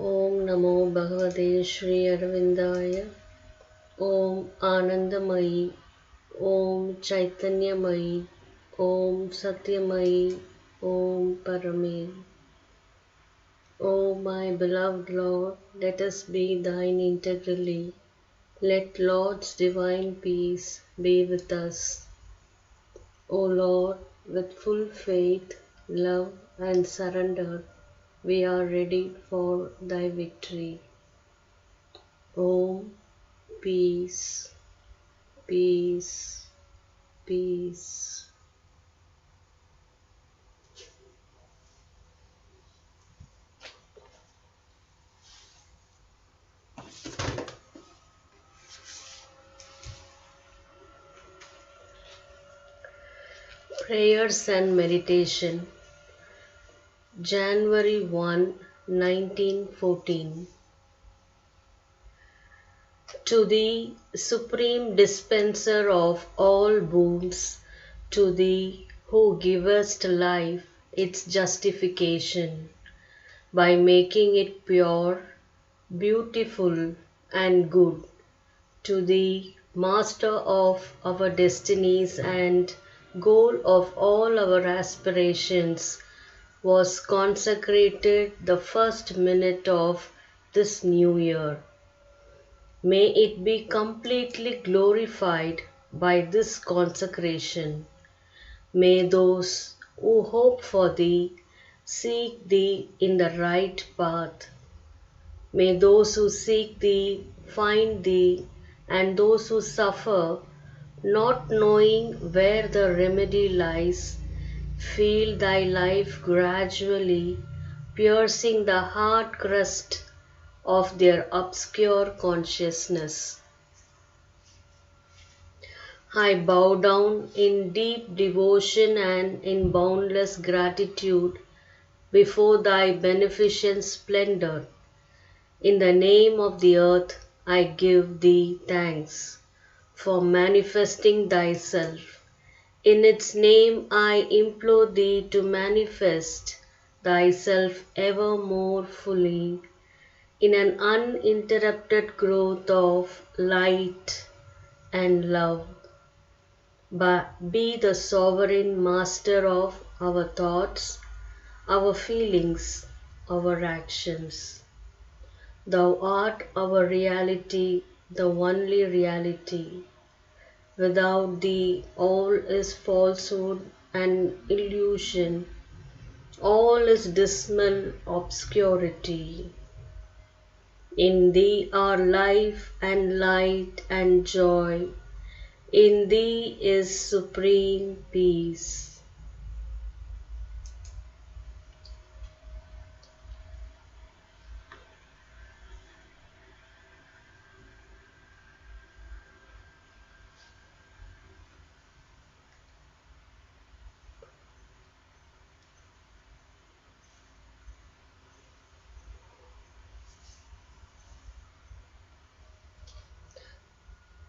Om Namo Bhagavate Shri Arvindaya. Om Anandamayi. Om Chaitanyamayi. Om Satyamayi. Om Parame. O my beloved Lord, let us be thine integrally. Let Lord's divine peace be with us. O Lord, with full faith, love, and surrender, we are ready for thy victory. Om, peace, peace, peace. Prayers and Meditation, January 1, 1914. To Thee, Supreme Dispenser of all boons, to Thee who givest life its justification, by making it pure, beautiful, and good, to Thee, Master of our destinies and goal of all our aspirations, was consecrated the first minute of this new year. May it be completely glorified by this consecration. May those who hope for Thee seek Thee in the right path. May those who seek Thee find Thee, and those who suffer, not knowing where the remedy lies, feel Thy life gradually piercing the hard crust of their obscure consciousness. I bow down in deep devotion and in boundless gratitude before Thy beneficent splendor. In the name of the earth, I give Thee thanks for manifesting Thyself. In its name, I implore Thee to manifest Thyself ever more fully in an uninterrupted growth of light and love. But be the sovereign master of our thoughts, our feelings, our actions. Thou art our reality, the only reality. Without Thee, all is falsehood and illusion, all is dismal obscurity. In Thee are life and light and joy. In Thee is supreme peace.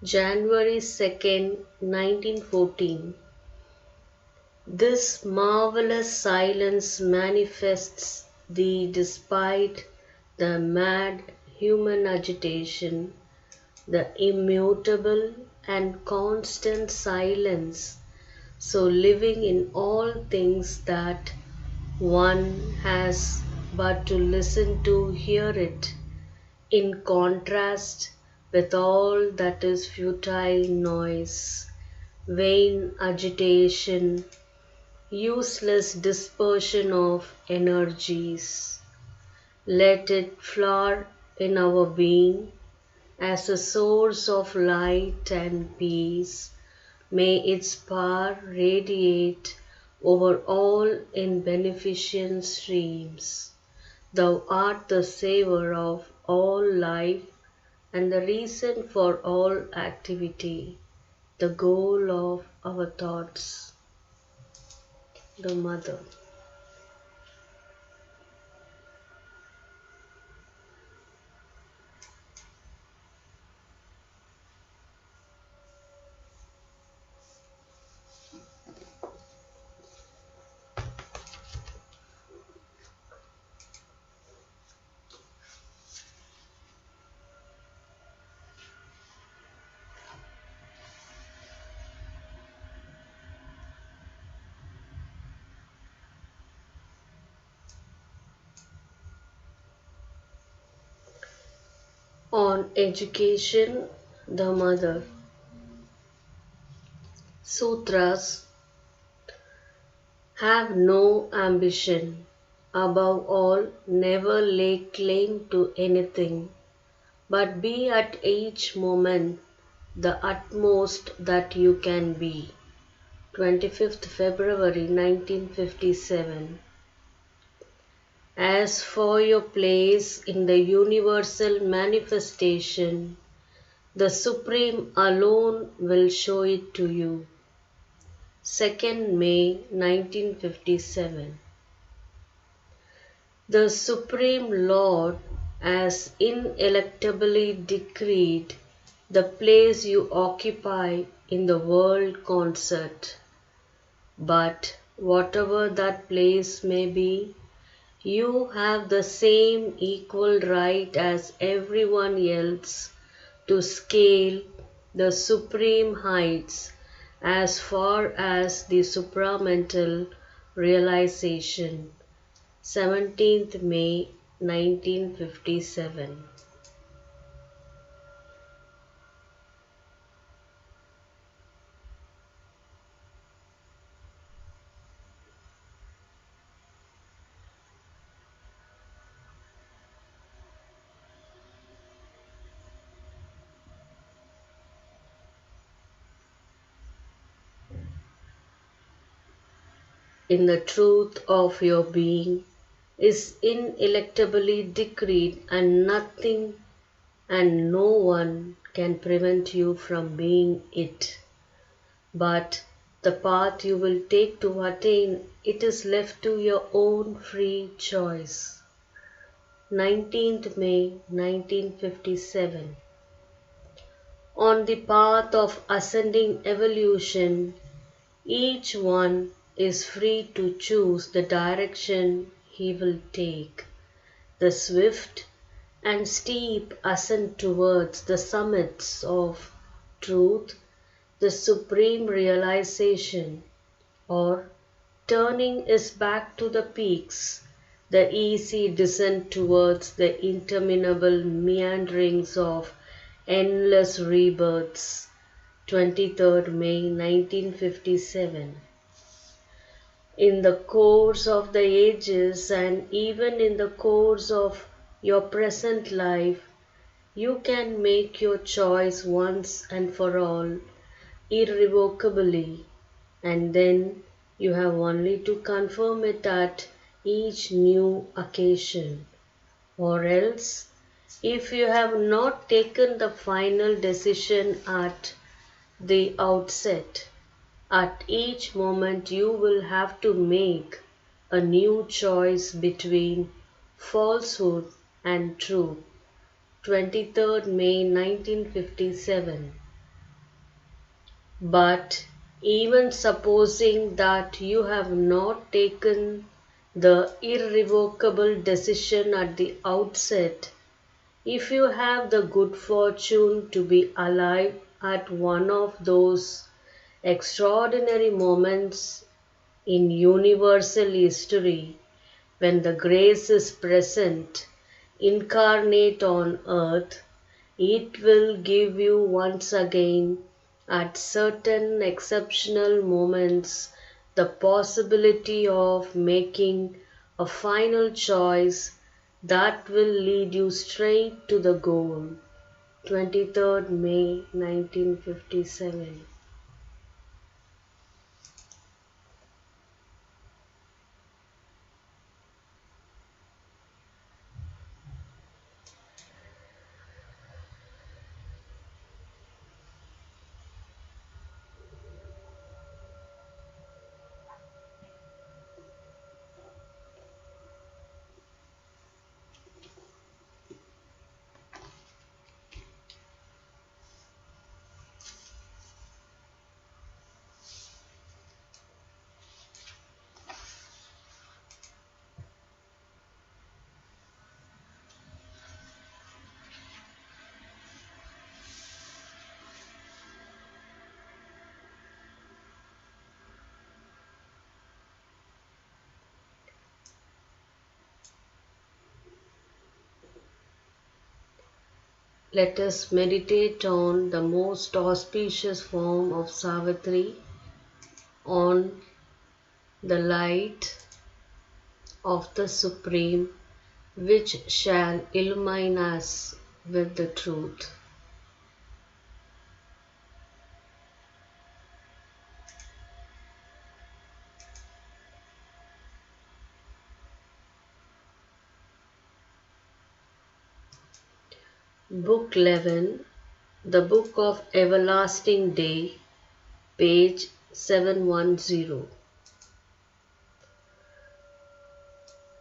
January 2nd, 1914. This marvelous silence manifests Thee despite the mad human agitation, the immutable and constant silence, so living in all things that one has but to listen to hear it, in contrast with all that is futile noise, vain agitation, useless dispersion of energies. Let it flower in our being as a source of light and peace. May its power radiate over all in beneficent streams. Thou art the savor of all life and the reason for all activity, the goal of our thoughts. The Mother. On education, the Mother. Sutras have no ambition. Above all, never lay claim to anything, but be at each moment the utmost that you can be. 25th February 1957. As for your place in the universal manifestation, the Supreme alone will show it to you. 2nd May 1957. The Supreme Lord has ineluctably decreed the place you occupy in the world concert. But whatever that place may be, you have the same equal right as everyone else to scale the supreme heights as far as the supramental realization. 17th May 1957. In the truth of your being is ineluctably decreed, and nothing and no one can prevent you from being it. But the path you will take to attain it is left to your own free choice. 19th May 1957. On the path of ascending evolution, each one is free to choose the direction he will take. The swift and steep ascent towards the summits of truth, the supreme realization, or turning his back to the peaks, the easy descent towards the interminable meanderings of endless rebirths. 23rd May 1957. In the course of the ages and even in the course of your present life, you can make your choice once and for all, irrevocably, and then you have only to confirm it at each new occasion. Or else, if you have not taken the final decision at the outset, at each moment you will have to make a new choice between falsehood and truth. 23rd May 1957. But even supposing that you have not taken the irrevocable decision at the outset, if you have the good fortune to be alive at one of those extraordinary moments in universal history when the grace is present, incarnate on earth, it will give you once again, at certain exceptional moments, the possibility of making a final choice that will lead you straight to the goal. 23rd May 1957. Let us meditate on the most auspicious form of Savitri, on the light of the Supreme, which shall illumine us with the truth. Book 11, The Book of Everlasting Day, page 710.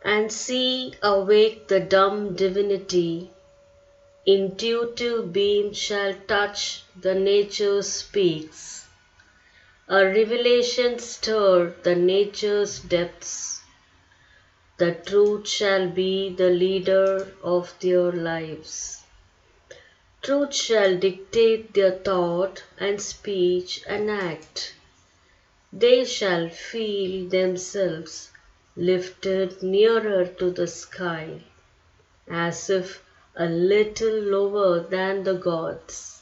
And see, awake the dumb divinity, intuitive beam shall touch the nature speaks. A revelation stir the nature's depths. The truth shall be the leader of their lives. Truth shall dictate their thought and speech and act. They shall feel themselves lifted nearer to the sky, as if a little lower than the gods.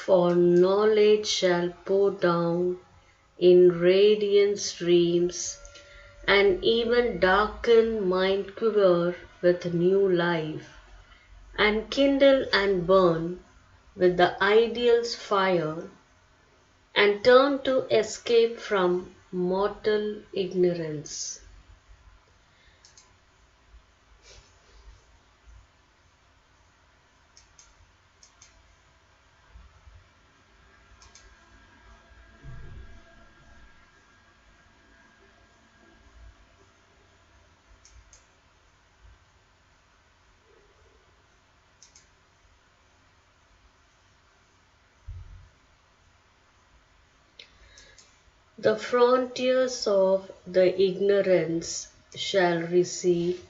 For knowledge shall pour down in radiant streams, and even darkened mind quiver with new life, and kindle and burn with the ideal's fire, and turn to escape from mortal ignorance. The frontiers of the ignorance shall recede,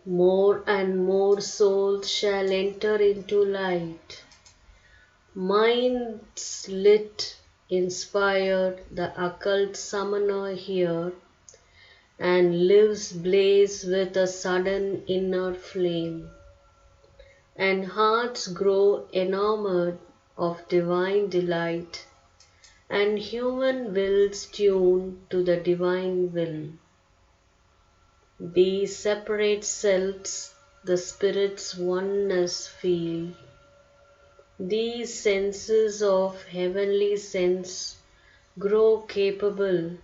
more and more souls shall enter into light. Minds lit, inspired, the occult summoner here, and lives blaze with a sudden inner flame, and hearts grow enamored of divine delight, and human wills tune to the divine will. These separate selves the Spirit's oneness feel. These senses of heavenly sense grow capable,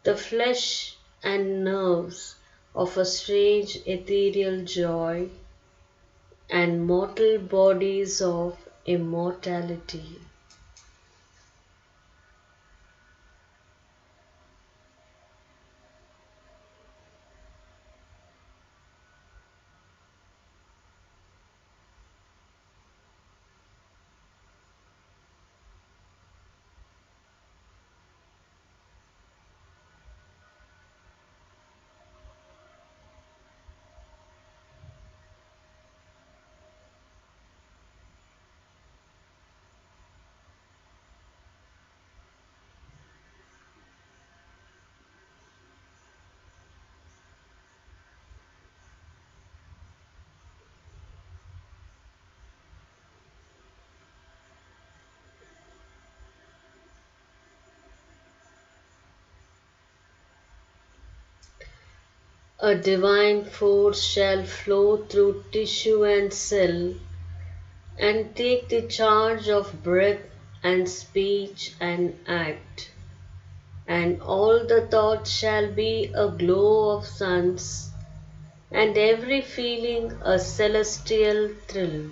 the flesh and nerves of a strange ethereal joy, and mortal bodies of immortality. A divine force shall flow through tissue and cell and take the charge of breath and speech and act. And all the thoughts shall be a glow of suns, and every feeling a celestial thrill.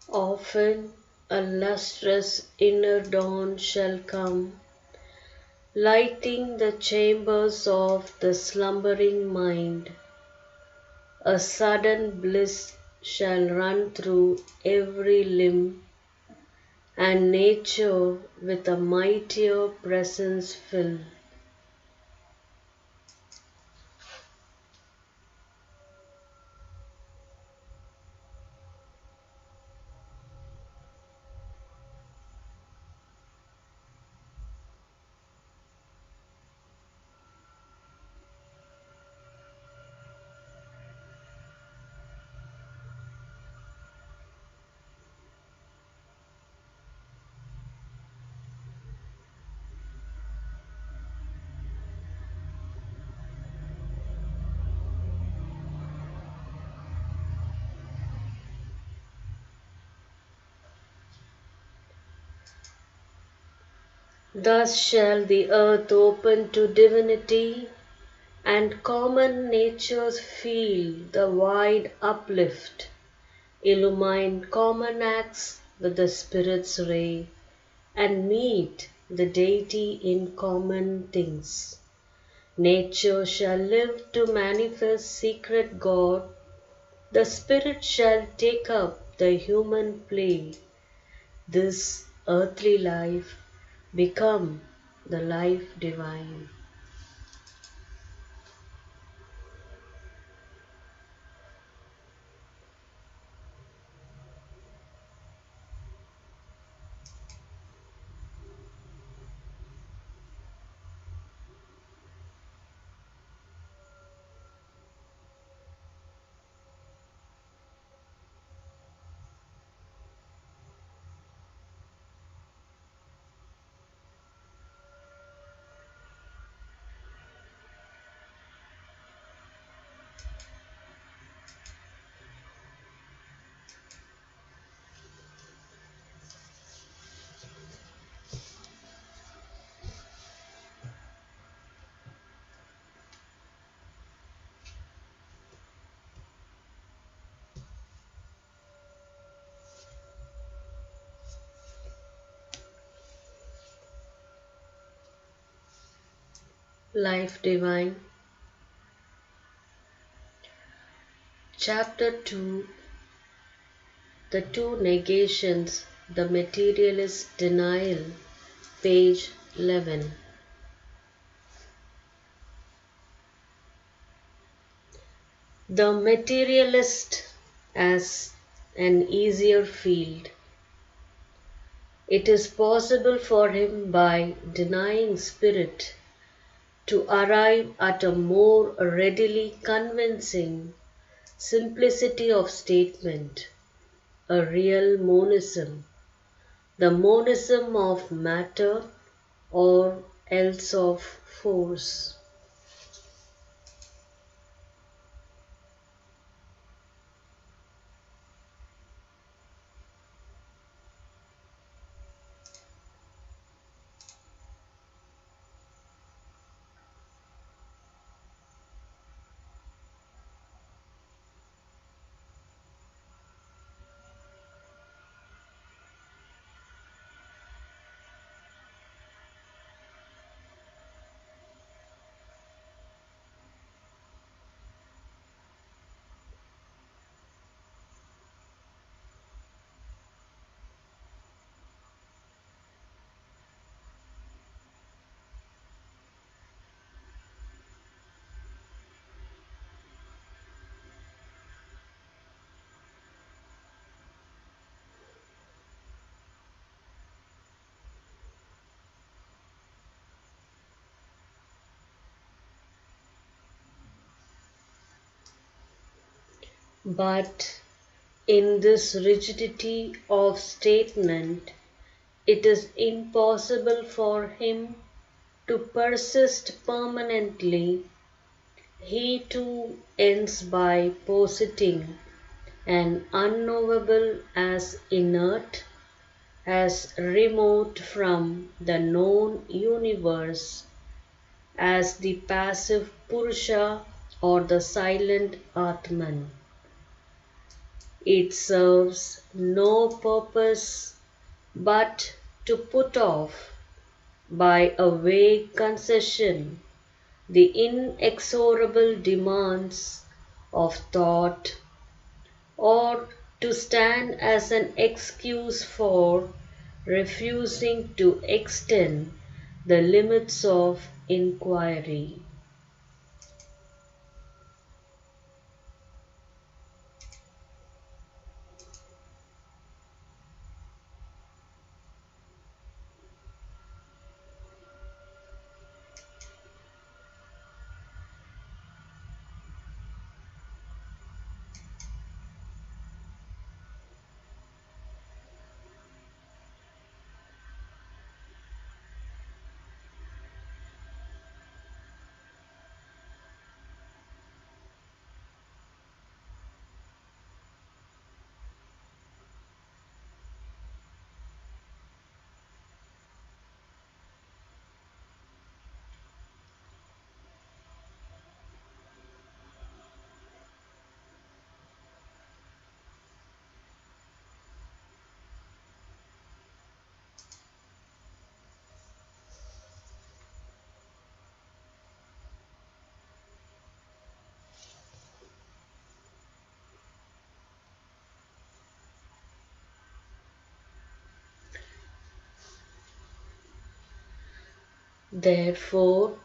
Often a lustrous inner dawn shall come, lighting the chambers of the slumbering mind. A sudden bliss shall run through every limb, and nature with a mightier presence fill. Thus shall the earth open to divinity, and common natures feel the wide uplift, illumine common acts with the Spirit's ray, and meet the deity in common things. Nature shall live to manifest secret God, the Spirit shall take up the human play, this earthly life become the life divine. Life Divine, Chapter 2, The Two Negations, The Materialist Denial, page 11. The materialist as an easier field. It is possible for him by denying spirit to arrive at a more readily convincing simplicity of statement, a real monism, the monism of matter or else of force. But in this rigidity of statement, it is impossible for him to persist permanently. He too ends by positing an unknowable as inert, as remote from the known universe as the passive Purusha or the silent Atman. It serves no purpose but to put off, by a vague concession, the inexorable demands of thought, or to stand as an excuse for refusing to extend the limits of inquiry. Therefore,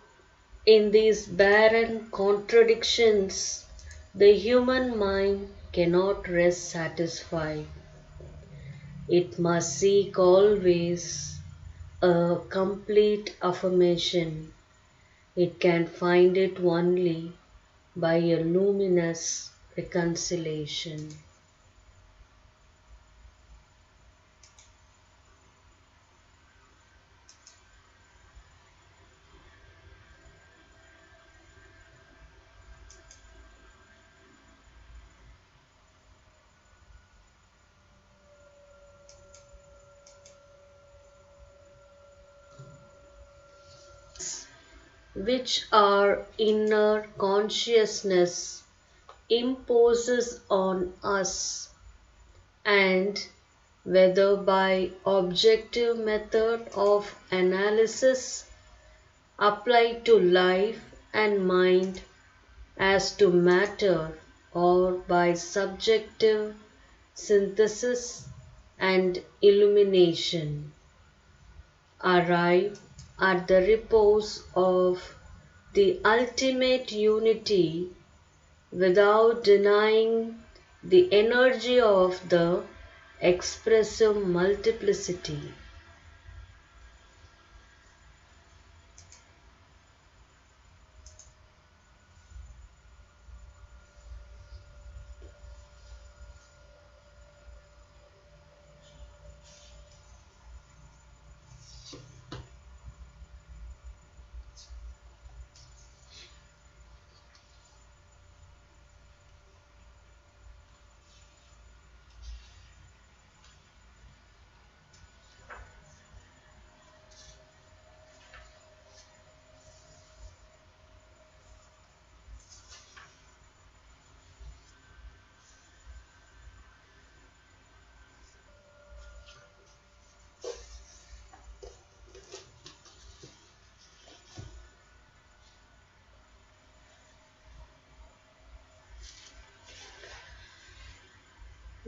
in these barren contradictions, the human mind cannot rest satisfied. It must seek always a complete affirmation. It can find it only by a luminous reconciliation. Which our inner consciousness imposes on us, and whether by objective method of analysis applied to life and mind as to matter, or by subjective synthesis and illumination, arrive at the repose of the ultimate unity without denying the energy of the expressive multiplicity.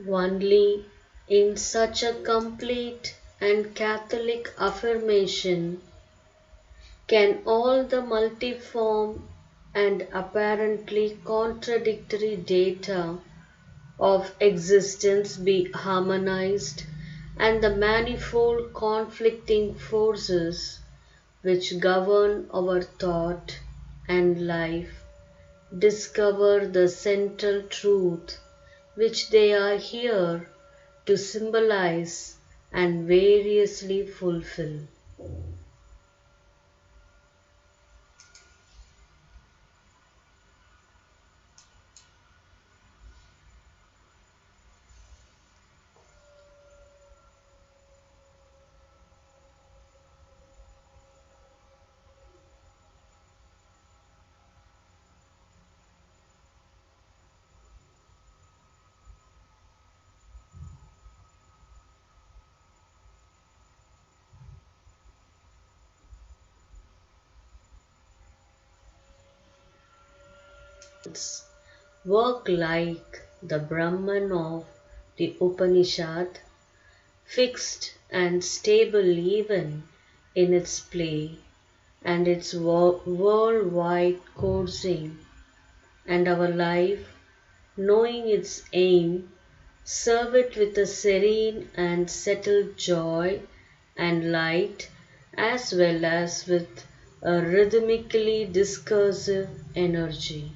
Only in such a complete and Catholic affirmation can all the multiform and apparently contradictory data of existence be harmonized, and the manifold conflicting forces which govern our thought and life discover the central truth which they are here to symbolize and variously fulfill. Work like the Brahman of the Upanishad, fixed and stable even in its play and its worldwide coursing, and our life, knowing its aim, serve it with a serene and settled joy and light, as well as with a rhythmically discursive energy.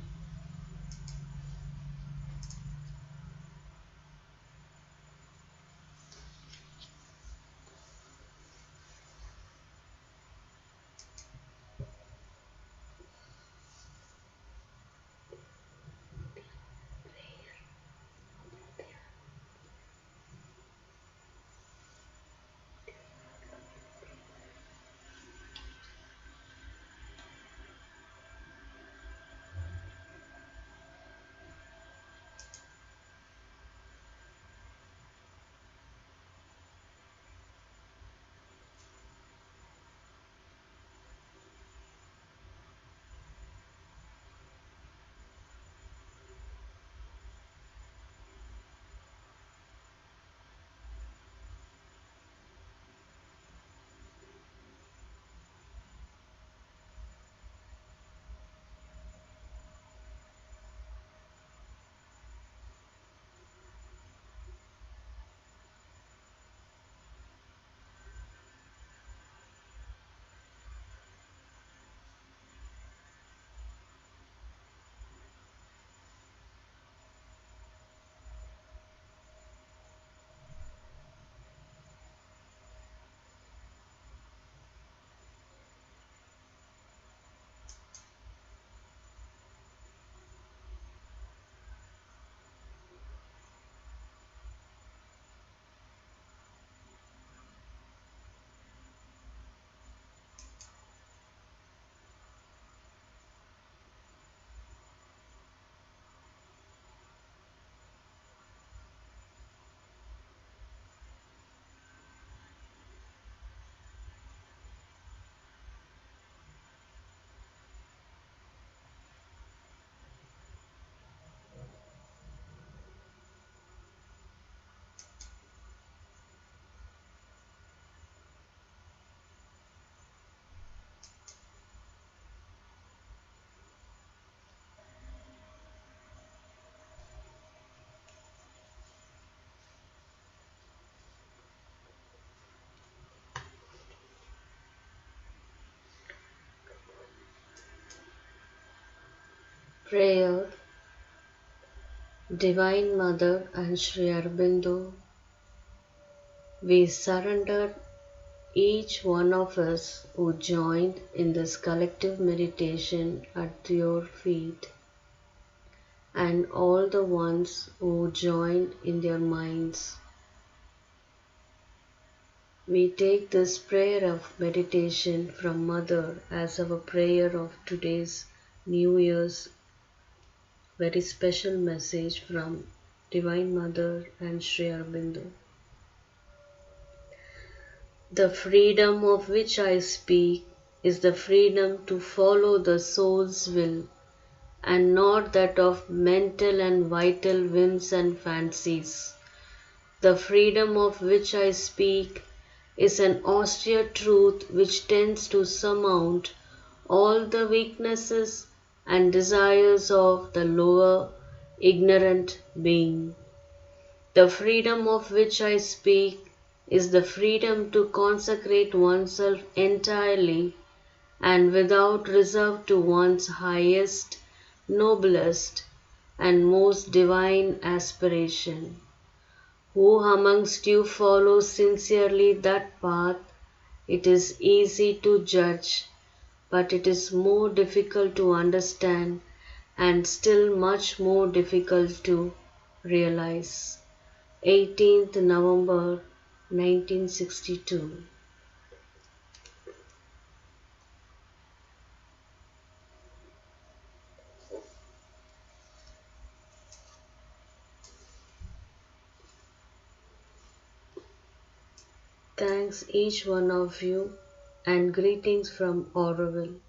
Prayer, Divine Mother and Sri Aurobindo, we surrender each one of us who joined in this collective meditation at your feet, and all the ones who joined in their minds. We take this prayer of meditation from Mother as our prayer of today's New Year's very special message from Divine Mother and Sri Aurobindo. The freedom of which I speak is the freedom to follow the soul's will and not that of mental and vital whims and fancies. The freedom of which I speak is an austere truth which tends to surmount all the weaknesses and desires of the lower, ignorant being. The freedom of which I speak is the freedom to consecrate oneself entirely and without reserve to one's highest, noblest, and most divine aspiration. Who amongst you follows sincerely that path? It is easy to judge, but it is more difficult to understand and still much more difficult to realize. 18th November 1962. Thanks each one of you and greetings from Aurobindo.